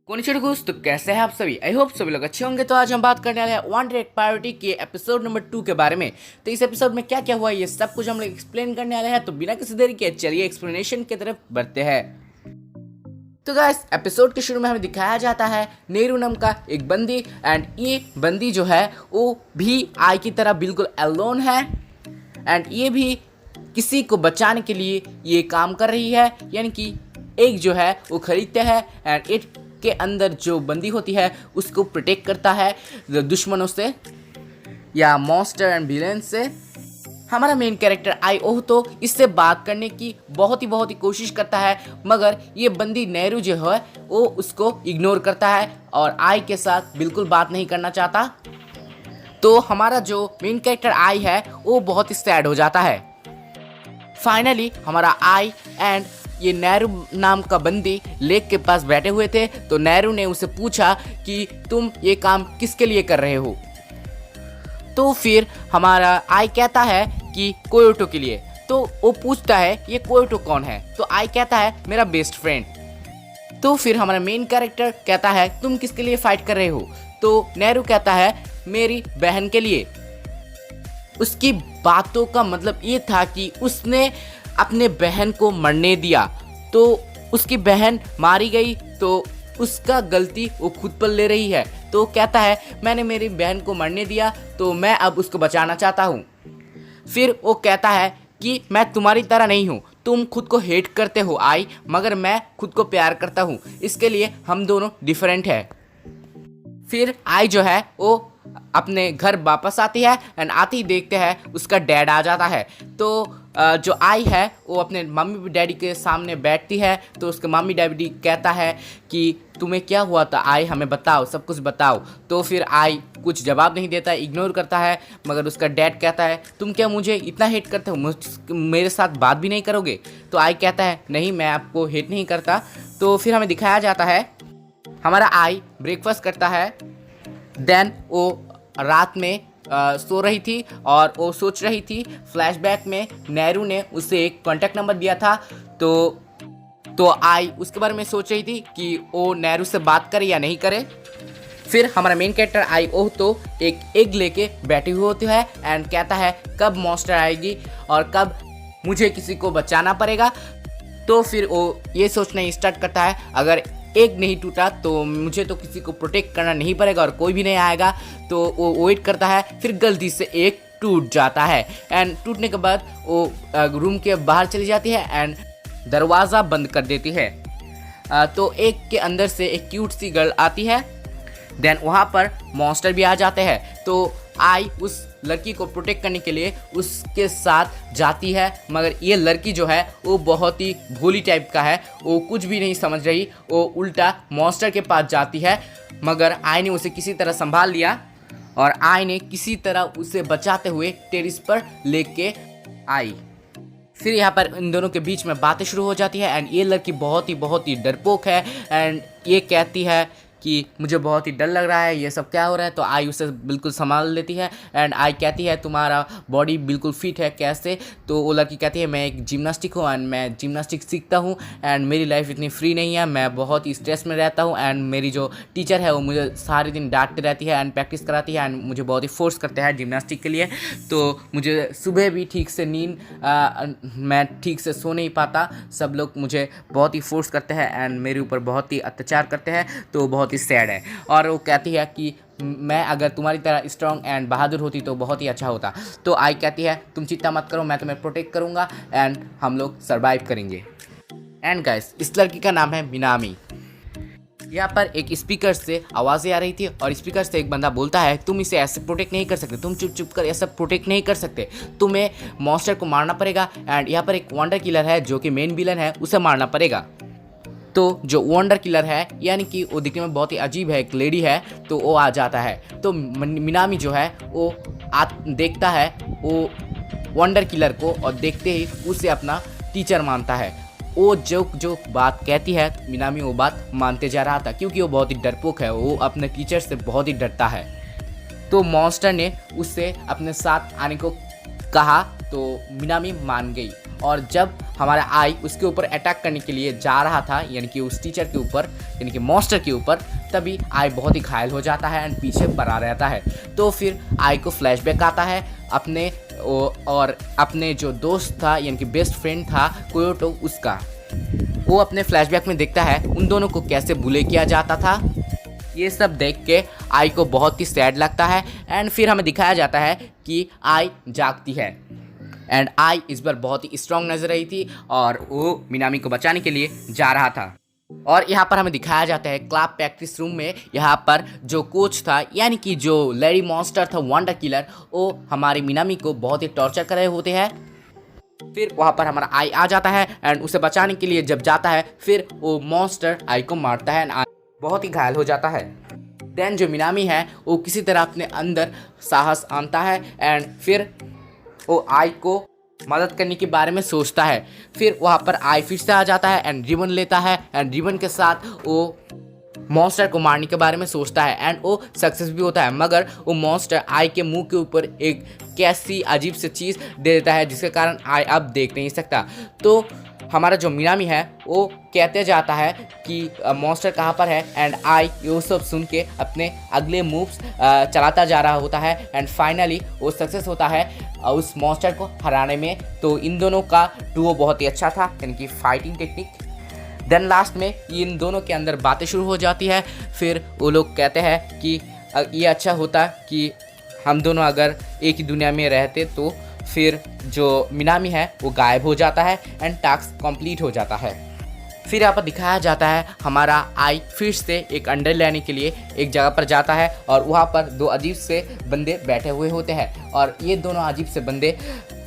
कौन दोस्त, तो कैसे हैं आप सभी। आई होप सभी लोग अच्छे होंगे। तो आज हम बात करने वाले हैं वन डायरेक्ट प्रायोरिटी के एपिसोड नंबर 2 के बारे में। तो इस एपिसोड में क्या क्या हुआ ये सब कुछ हम लोग एक्सप्लेन करने वाले हैं। तो बिना किसी देरी के चलिए एक्सप्लेनेशन की तरफ बढ़ते हैं। तो गाइस, एपिसोड के शुरू में हमें दिखाया जाता है नेहरू नाम का एक बंदी, एंड ये बंदी जो है वो भी आई की तरह बिल्कुल अलोन है, एंड ये भी किसी को बचाने के लिए ये काम कर रही है। यानी कि एक जो है वो खरीदते हैं, एंड एक के अंदर जो बंदी होती है उसको प्रोटेक्ट करता है दुश्मनों से या मॉन्स्टर एंड विलेन से। हमारा मेन कैरेक्टर आई ओह तो इससे बात करने की बहुत ही कोशिश करता है, मगर ये बंदी नेहरू जो है वो उसको इग्नोर करता है और आई के साथ बिल्कुल बात नहीं करना चाहता। तो हमारा जो मेन कैरेक्टर आई है वो बहुत ही सैड हो जाता है। फाइनली हमारा आई एंड ये नेहरू नाम का बंदी लेक के पास बैठे हुए थे। तो नेहरू ने उसे पूछा कि तुम ये काम किसके लिए कर रहे हो। तो फिर हमारा आई कहता है कि कोयोटो के लिए। तो वो पूछता है ये कोयोटो कौन है। तो आई कहता है मेरा बेस्ट फ्रेंड। तो फिर हमारा मेन कैरेक्टर कहता है तुम किसके लिए फाइट कर रहे हो। तो नेहरू कहता है मेरी बहन के लिए। उसकी बातों का मतलब ये था कि उसने अपने बहन को मरने दिया, तो उसकी बहन मारी गई तो उसका गलती वो खुद पर ले रही है। तो कहता है मैंने मेरी बहन को मरने दिया तो मैं अब उसको बचाना चाहता हूँ। फिर वो कहता है कि मैं तुम्हारी तरह नहीं हूँ, तुम खुद को हेट करते हो आई, मगर मैं खुद को प्यार करता हूँ, इसके लिए हम दोनों डिफरेंट है। फिर आई जो है वो अपने घर वापस आती है, एंड आती ही देखते हैं उसका डैड आ जाता है। तो जो आई है वो अपने मम्मी डैडी के सामने बैठती है। तो उसके मम्मी डैडी कहता है कि तुम्हें क्या हुआ था आई, हमें बताओ, सब कुछ बताओ। तो फिर आई कुछ जवाब नहीं देता है, इग्नोर करता है। मगर उसका डैड कहता है तुम क्या मुझे इतना हेट करते हो, मेरे साथ बात भी नहीं करोगे। तो आई कहता है नहीं, मैं आपको हेट नहीं करता। तो फिर हमें दिखाया जाता है हमारा आई ब्रेकफास्ट करता है। देन वो रात में सो रही थी और वो सोच रही थी फ्लैशबैक में नेहरू ने उसे एक कॉन्टैक्ट नंबर दिया था। तो आई उसके बारे में सोच रही थी कि वो नेहरू से बात करे या नहीं करे। फिर हमारा मेन कैरेक्टर आई ओह तो एक एग लेके बैठी हुई होती है, एंड कहता है कब मॉन्स्टर आएगी और कब मुझे किसी को बचाना पड़ेगा। तो फिर वो ये सोचना स्टार्ट करता है अगर एग नहीं टूटा तो मुझे तो किसी को प्रोटेक्ट करना नहीं पड़ेगा और कोई भी नहीं आएगा। तो वो वेट करता है, फिर गलती से एग टूट जाता है, एंड टूटने के बाद वो रूम के बाहर चली जाती है एंड दरवाज़ा बंद कर देती है। तो एग के अंदर से एक क्यूट सी गर्ल आती है। देन वहाँ पर मॉन्स्टर भी आ जाते हैं। तो आई उस लड़की को प्रोटेक्ट करने के लिए उसके साथ जाती है, मगर ये लड़की जो है वो बहुत ही भोली टाइप का है, वो कुछ भी नहीं समझ रही। वो उल्टा मॉन्स्टर के पास जाती है, मगर आई ने उसे किसी तरह संभाल लिया और आई ने किसी तरह उसे बचाते हुए टेरिस पर लेके आई। फिर यहाँ पर इन दोनों के बीच में बातें शुरू हो जाती है, एंड ये लड़की बहुत ही डरपोक है, एंड ये कहती है कि मुझे बहुत ही डर लग रहा है, ये सब क्या हो रहा है। तो आई उसे बिल्कुल संभाल लेती है, एंड आई कहती है तुम्हारा बॉडी बिल्कुल फिट है कैसे। तो वो लड़की कहती है मैं एक जिम्नास्टिक हूँ एंड मैं जिम्नास्टिक सीखता हूँ, एंड मेरी लाइफ इतनी फ्री नहीं है, मैं बहुत ही स्ट्रेस में रहता हूँ, एंड मेरी जो टीचर है वो मुझे सारे दिन डांटती रहती है एंड प्रैक्टिस कराती है, एंड मुझे बहुत ही फोर्स करते हैं जिम्नास्टिक के लिए। तो मुझे सुबह भी ठीक से नींद मैं ठीक से सो नहीं पाता, सब लोग मुझे बहुत ही फोर्स करते हैं एंड मेरे ऊपर बहुत ही अत्याचार करते हैं। तो बहुत सैड है। और वो कहती है कि मैं अगर तुम्हारी तरह स्ट्रॉन्ग एंड बहादुर होती तो बहुत ही अच्छा होता। तो आई कहती है तुम चिंता मत करो, मैं तुम्हें प्रोटेक्ट करूंगा एंड हम लोग सरवाइव करेंगे। एंड गाइस, इस लड़की का नाम है मिनामी। यहाँ पर एक स्पीकर से आवाज़ें आ रही थी और स्पीकर से एक बंदा बोलता है तुम इसे ऐसे प्रोटेक्ट नहीं कर सकते, तुम चुप कर ऐसा प्रोटेक्ट नहीं कर सकते, तुम्हें मॉन्स्टर को मारना पड़ेगा। एंड यहाँ पर एक वंडर किलर है जो कि मेन विलन है, उसे मारना पड़ेगा। तो जो वंडर किलर है यानी कि वो दिखने में बहुत ही अजीब है, एक लेडी है, तो वो आ जाता है। तो मिनामी जो है वो देखता है वो वंडर किलर को और देखते ही उसे अपना टीचर मानता है। वो जो बात कहती है मिनामी वो बात मानते जा रहा था, क्योंकि वो बहुत ही डरपोक है, वो अपने टीचर से बहुत ही डरता है। तो मॉन्स्टर ने उससे अपने साथ आने को कहा तो मिनामी मान गई और जब हमारा आई उसके ऊपर अटैक करने के लिए जा रहा था, यानी कि उस टीचर के ऊपर, यानी कि मॉन्स्टर के ऊपर, तभी आई बहुत ही घायल हो जाता है एंड पीछे पड़ा रहता है। तो फिर आई को फ्लैशबैक आता है अपने और अपने जो दोस्त था, यानी कि बेस्ट फ्रेंड था कोयोटो, उसका। वो अपने फ्लैशबैक में देखता है उन दोनों को कैसे बुले किया जाता था। ये सब देख के आई को बहुत ही सैड लगता है एंड फिर हमें दिखाया जाता है कि आई जागती है एंड आई इस बार बहुत ही स्ट्रांग नजर रही थी और वो मिनामी को बचाने के लिए जा रहा था। और यहाँ पर हमें दिखाया जाता है क्लब प्रैक्टिस रूम में, यहाँ पर जो कोच था, यानी कि जो लेडी मॉन्स्टर था वंडर किलर, वो हमारी मिनामी को बहुत ही टॉर्चर कर रहे होते हैं। फिर वहाँ पर हमारा आई आ जाता है एंड उसे बचाने के लिए जब जाता है, फिर वो मॉन्स्टर आई को मारता है एंड आई बहुत ही घायल हो जाता है। देन जो मिनामी है वो किसी तरह अपने अंदर साहस आनता है एंड फिर वो आई को मदद करने के बारे में सोचता है। फिर वहाँ पर आई फिर से आ जाता है एंड रिबन लेता है एंड रिबन के साथ वो मॉन्स्टर को मारने के बारे में सोचता है एंड वो सक्सेस भी होता है। मगर वो मॉन्स्टर आई के मुंह के ऊपर एक कैसी अजीब सी चीज़ दे देता है जिसके कारण आई अब देख नहीं सकता। तो हमारा जो मिनामी है वो कहते जाता है कि मॉन्स्टर कहाँ पर है एंड आई ये सब सुन के अपने अगले मूव्स चलाता जा रहा होता है एंड फाइनली वो सक्सेस होता है उस मॉन्स्टर को हराने में। तो इन दोनों का डुओ बहुत ही अच्छा था, यानी कि फाइटिंग टेक्निक। देन लास्ट में इन दोनों के अंदर बातें शुरू हो जाती है। फिर वो लोग कहते हैं कि ये अच्छा होता कि हम दोनों अगर एक ही दुनिया में रहते, तो फिर जो मिनामी है वो गायब हो जाता है एंड टास्क कंप्लीट हो जाता है। फिर यहाँ पर दिखाया जाता है हमारा आई फिर से एक अंडर लेने के लिए एक जगह पर जाता है और वहाँ पर दो अजीब से बंदे बैठे हुए होते हैं। और ये दोनों अजीब से बंदे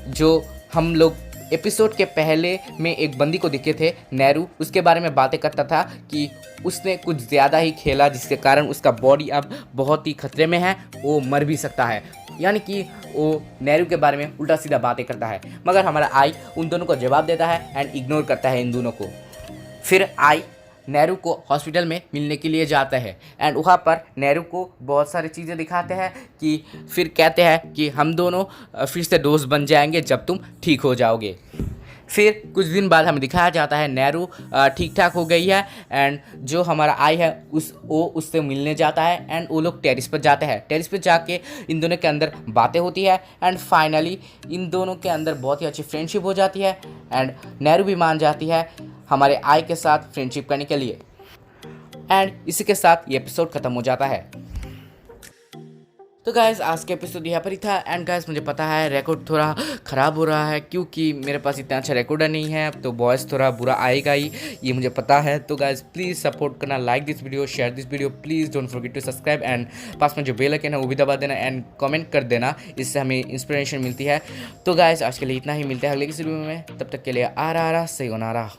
जो हम लोग एपिसोड के पहले में एक बंदी को दिखे थे, नेरू, उसके बारे में बातें करता था कि उसने कुछ ज़्यादा ही खेला जिसके कारण उसका बॉडी अब बहुत ही खतरे में है, वो मर भी सकता है। यानी कि वो नेहरू के बारे में उल्टा सीधा बातें करता है। मगर हमारा आई उन दोनों को जवाब देता है एंड इग्नोर करता है इन दोनों को। फिर आई नेहरू को हॉस्पिटल में मिलने के लिए जाता है एंड वहाँ पर नेहरू को बहुत सारी चीज़ें दिखाते हैं कि फिर कहते हैं कि हम दोनों फिर से दोस्त बन जाएंगे जब तुम ठीक हो जाओगे। फिर कुछ दिन बाद हमें दिखाया जाता है नेहरू ठीक ठाक हो गई है एंड जो हमारा आई है वो उससे मिलने जाता है एंड वो लोग टेरिस पर जाते हैं। टेरिस पर जाके इन दोनों के अंदर बातें होती है एंड फाइनली इन दोनों के अंदर बहुत ही अच्छी फ्रेंडशिप हो जाती है एंड नेहरू भी मान जाती है हमारे आई के साथ फ्रेंडशिप करने के लिए। एंड इसी के साथ ये एपिसोड ख़त्म हो जाता है। तो गाइस आज का एपिसोड यहाँ पर ही था एंड गाइस मुझे पता है रिकॉर्ड थोड़ा ख़राब हो रहा है क्योंकि मेरे पास इतना अच्छा रिकॉर्डर नहीं है, तो वॉइस थोड़ा बुरा आएगा ही, ये मुझे पता है। तो गाइस प्लीज़ सपोर्ट करना, like this video, share this video, please don't forget to subscribe and पास में जो बेल आइकन है वो भी दबा देना एंड कमेंट कर देना, इससे हमें इंस्पिरेशन मिलती है। तो गाइस आज के लिए इतना ही, मिलते हैं अगले किसी वीडियो में, तब तक के लिए आ रहा सही होना रहा।